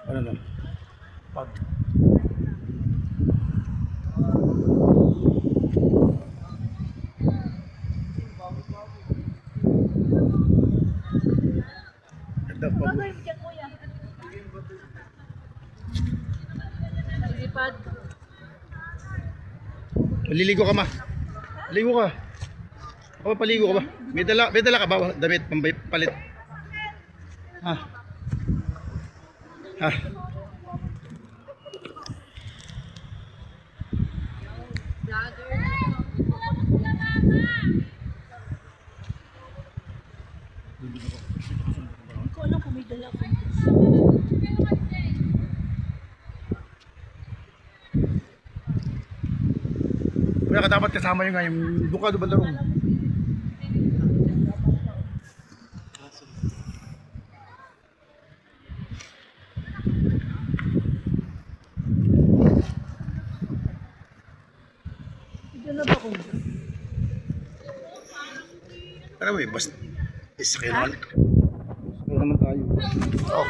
Ano na? Pag. Ganda pag. Lipad. Maliligo ka ma. Ligo ka. O paligo ka ba? May dala ka ba? Damit palit. Ha? Ha? Hindi ko alam kung may dala ko. Kaya ka dapat kasama yung nga yung duka do bandarong. Dala ba ko? Ano ba basta isa kayo naman. Isa kayo naman tayo. Oh.